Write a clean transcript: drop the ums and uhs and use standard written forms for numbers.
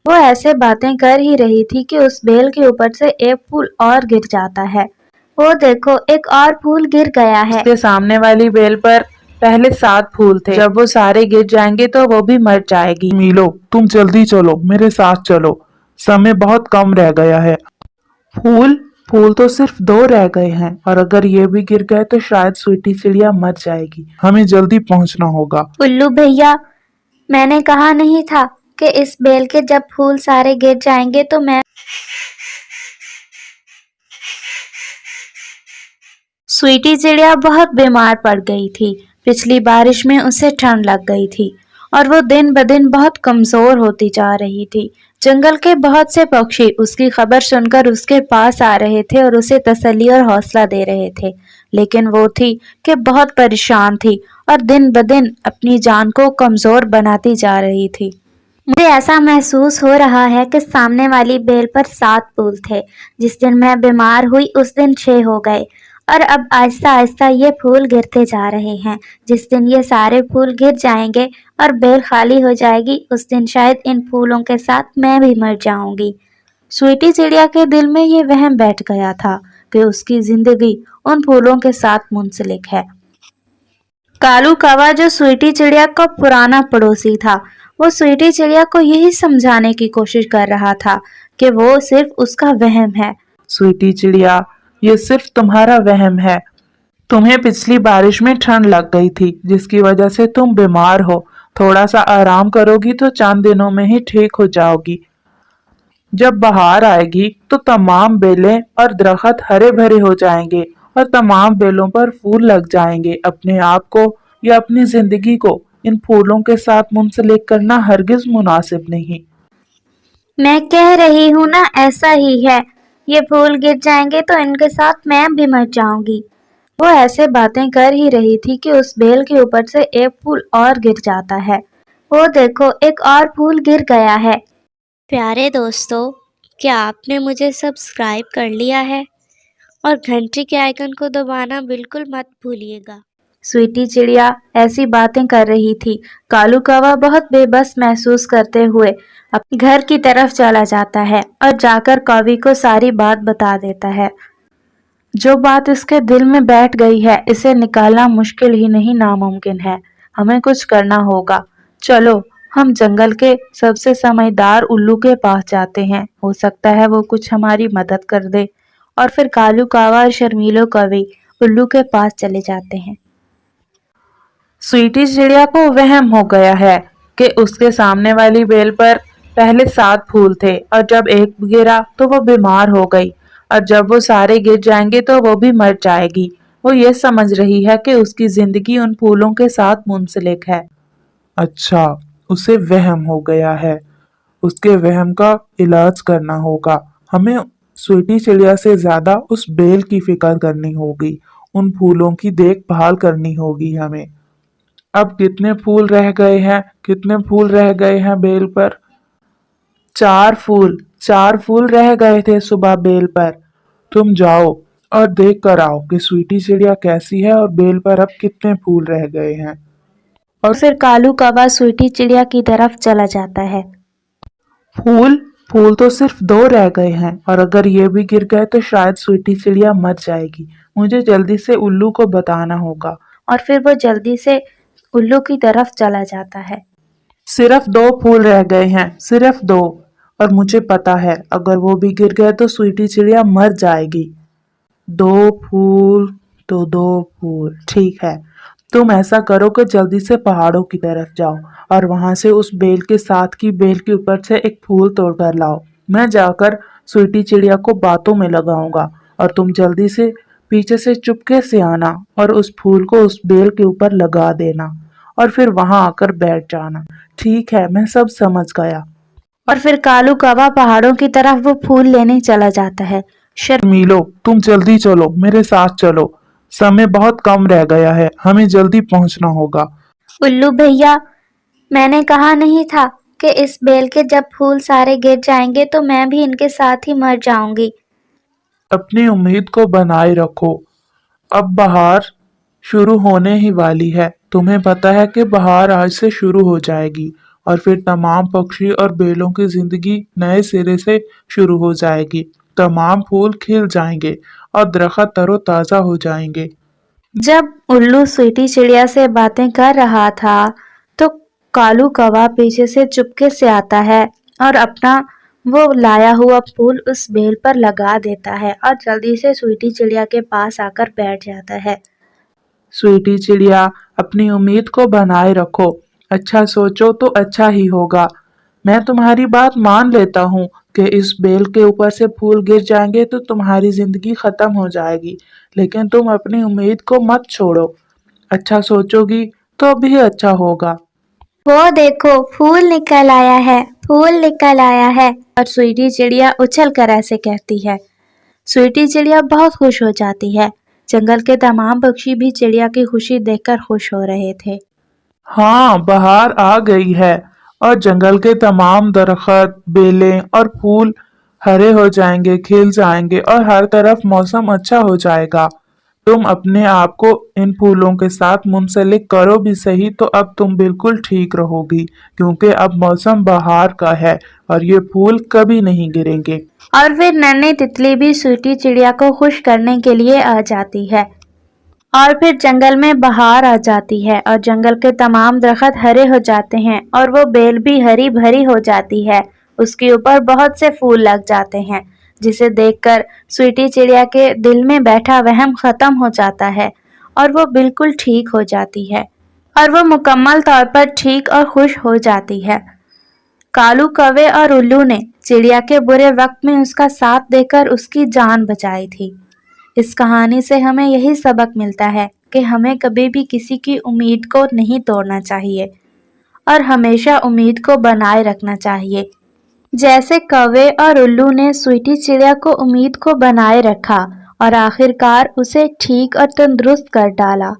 वो ऐसे बातें कर ही रही थी कि उस बेल के ऊपर से एक फूल और गिर जाता है। वो देखो, एक और फूल गिर गया है। उसके सामने वाली बेल पर पहले 7 फूल थे। जब वो सारे गिर जाएंगे तो वो भी मर जाएगी। मीलो, तुम जल्दी चलो, मेरे साथ चलो, समय बहुत कम रह गया है। फूल फूल तो सिर्फ 2 रह गए हैं और अगर ये भी गिर गए तो शायद स्वीटी चिड़िया मर जाएगी। हमें जल्दी पहुंचना होगा। उल्लू भैया, मैंने कहा नहीं था कि इस बेल के जब फूल सारे गिर जाएंगे तो मैं। स्वीटी चिड़िया बहुत बीमार पड़ गई थी। पिछली बारिश में उसे ठंड लग गई थी और वो दिन ब दिन बहुत कमजोर होती जा रही थी। जंगल के बहुत से पक्षी उसकी खबर सुनकर उसके पास आ रहे थे और उसे तसल्ली और हौसला दे रहे थे, लेकिन वो थी कि बहुत परेशान थी और दिन ब दिन अपनी जान को कमजोर बनाती जा रही थी। मुझे ऐसा महसूस हो रहा है कि सामने वाली बेल पर 7 फूल थे। जिस दिन मैं बीमार हुई उस दिन 6 हो गए और अब आहिस्ता आहिस्ता ये फूल गिरते जा रहे हैं। जिस दिन ये सारे फूल गिर जाएंगे और बेल खाली हो जाएगी उस दिन शायद इन फूलों के साथ मैं भी मर जाऊंगी। स्वीटी चिड़िया के दिल में ये वहम बैठ गया था कि उसकी जिंदगी उन फूलों के साथ मुंसलिक है। कालू कौवा, जो स्वीटी चिड़िया का पुराना पड़ोसी था, वो स्वीटी चिड़िया को यही समझाने की कोशिश कर रहा था कि वो सिर्फ उसका वहम है। स्वीटी चिड़िया, ये सिर्फ तुम्हारा वहम है। तुम्हें पिछली बारिश में ठंड लग गई थी जिसकी वजह से तुम बीमार हो। थोड़ा सा आराम करोगी तो चंद दिनों में ही ठीक हो जाओगी। जब बहार आएगी तो तमाम बेलें और दरख्त हरे भरे हो जाएंगे और तमाम बेलों पर फूल लग जाएंगे। अपने आप को या अपनी जिंदगी को इन फूलों के साथ मुंसलिक करना हरगिज मुनासिब नहीं। मैं कह रही हूँ ना, ऐसा ही है। ये फूल गिर जाएंगे तो इनके साथ मैं भी मर जाऊंगी। वो ऐसे बातें कर ही रही थी कि उस बेल के ऊपर से एक फूल और गिर जाता है। वो देखो, एक और फूल गिर गया है। प्यारे दोस्तों, क्या आपने मुझे सब्सक्राइब कर लिया है? और घंटी के आइकन को दबाना बिल्कुल मत भूलिएगा। स्वीटी चिड़िया ऐसी बातें कर रही थी। कालू कौवा बहुत बेबस महसूस करते हुए अपने घर की तरफ चला जाता है और जाकर कौवी को सारी बात बता देता है। जो बात इसके दिल में बैठ गई है, इसे निकालना मुश्किल ही नहीं, नामुमकिन है। हमें कुछ करना होगा। चलो, हम जंगल के सबसे समझदार उल्लू के पास जाते हैं। हो सकता है वो कुछ हमारी मदद कर दे। और फिर कालू कौवा और शर्मीलो कौवी उल्लू के पास चले जाते हैं। स्वीटी चिड़िया को वहम हो गया है कि उसके सामने वाली बेल पर पहले 7 फूल थे और जब एक गिरा तो वो बीमार हो गई और जब वो सारे गिर जाएंगे तो वो भी मर जाएगी। वो ये समझ रही है कि उसकी जिंदगी उन फूलों के साथ मुंसलिक है। अच्छा, उसे वहम हो गया है। उसके वहम का इलाज करना होगा। हमें स्वीटी चिड़िया से ज्यादा उस बेल की फिक्र करनी होगी, उन फूलों की देखभाल करनी होगी हमें। अब कितने फूल रह गए हैं? कितने फूल रह गए हैं बेल पर? 4 फूल रह गए थे सुबह बेल पर। तुम जाओ और देख कर आओ कि स्वीटी चिड़िया कैसी है और बेल पर अब कितने फूल रह गए हैं। और फिर कालू कौवा स्वीटी चिड़िया की तरफ चला जाता है। फूल फूल तो सिर्फ 2 रह गए हैं और अगर ये भी गिर गए तो शायद स्वीटी चिड़िया मर जाएगी। मुझे जल्दी से उल्लू को बताना होगा। और फिर वो जल्दी से उल्लू की तरफ चला जाता है। सिर्फ 2 फूल रह गए हैं, सिर्फ 2। और मुझे पता है अगर वो भी गिर गए तो स्वीटी चिड़िया मर जाएगी। 2 फूल तो 2 फूल, ठीक है। तुम ऐसा करो कि जल्दी से पहाड़ों की तरफ जाओ और वहां से उस बेल के साथ की बेल के ऊपर से एक फूल तोड़ कर लाओ। मैं जाकर स्वीटी चिड़िया को बातों में लगाऊंगा और तुम जल्दी से पीछे से चुपके से आना और उस फूल को उस बेल के ऊपर लगा देना और फिर वहां आकर बैठ जाना। ठीक है, मैं सब समझ गया। और फिर कालू कौवा पहाड़ों की तरफ वो फूल लेने चला जाता है। मीलो, तुम जल्दी चलो, मेरे साथ चलो, समय बहुत कम रह गया है। हमें जल्दी पहुंचना होगा। उल्लू भैया, मैंने कहा नहीं था कि इस बेल के जब फूल सारे गिर जाएंगे तो मैं भी इनके साथ ही मर जाऊंगी। अपनी उम्मीद को बनाए रखो। अब बहार शुरू होने ही वाली है। तुम्हें पता है कि बहार आज से शुरू हो जाएगी और फिर तमाम पक्षी और बेलों की जिंदगी नए सिरे से शुरू हो जाएगी। तमाम फूल खिल जाएंगे और दरख्त तरोताजा हो जाएंगे। जब उल्लू स्वीटी चिड़िया से बातें कर रहा था तो कालू कौवा पीछे से चुपके से आता है और अपना वो लाया हुआ फूल उस बेल पर लगा देता है और जल्दी से स्वीटी चिड़िया के पास आकर बैठ जाता है। स्वीटी चिड़िया, अपनी उम्मीद को बनाए रखो। अच्छा सोचो तो अच्छा ही होगा। मैं तुम्हारी बात मान लेता हूँ कि इस बेल के ऊपर से फूल गिर जाएंगे तो तुम्हारी जिंदगी खत्म हो जाएगी, लेकिन तुम अपनी उम्मीद को मत छोड़ो। अच्छा सोचोगी तो भी अच्छा होगा। वो देखो, फूल निकल आया है, फूल निकल आया है। और स्वीटी चिड़िया उछल कर ऐसे कहती है। स्वीटी चिड़िया बहुत खुश हो जाती है। जंगल के तमाम पक्षी भी चिड़िया की खुशी देखकर खुश हो रहे थे। हाँ, बहार आ गई है और जंगल के तमाम दरख्त, बेलें और फूल हरे हो जाएंगे, खिल जाएंगे और हर तरफ मौसम अच्छा हो जाएगा। तुम अपने आप को इन फूलों के साथ मुंसलिक करो भी सही तो अब तुम बिल्कुल ठीक रहोगी, क्योंकि अब मौसम बहार का है और ये फूल कभी नहीं गिरेंगे। और फिर नन्ही तितली भी स्वीटी चिड़िया को खुश करने के लिए आ जाती है। और फिर जंगल में बहार आ जाती है और जंगल के तमाम दरख्त हरे हो जाते हैं और वो बेल भी हरी भरी हो जाती है। उसके ऊपर बहुत से फूल लग जाते हैं, जिसे देखकर स्वीटी चिड़िया के दिल में बैठा वहम खत्म हो जाता है और वो बिल्कुल ठीक हो जाती है और वो मुकम्मल तौर पर ठीक और खुश हो जाती है। कालू कौवे और उल्लू ने चिड़िया के बुरे वक्त में उसका साथ देकर उसकी जान बचाई थी। इस कहानी से हमें यही सबक मिलता है कि हमें कभी भी किसी की उम्मीद को नहीं तोड़ना चाहिए और हमेशा उम्मीद को बनाए रखना चाहिए। जैसे कौवे और उल्लू ने स्वीटी चिड़िया को उम्मीद को बनाए रखा और आखिरकार उसे ठीक और तंदुरुस्त कर डाला।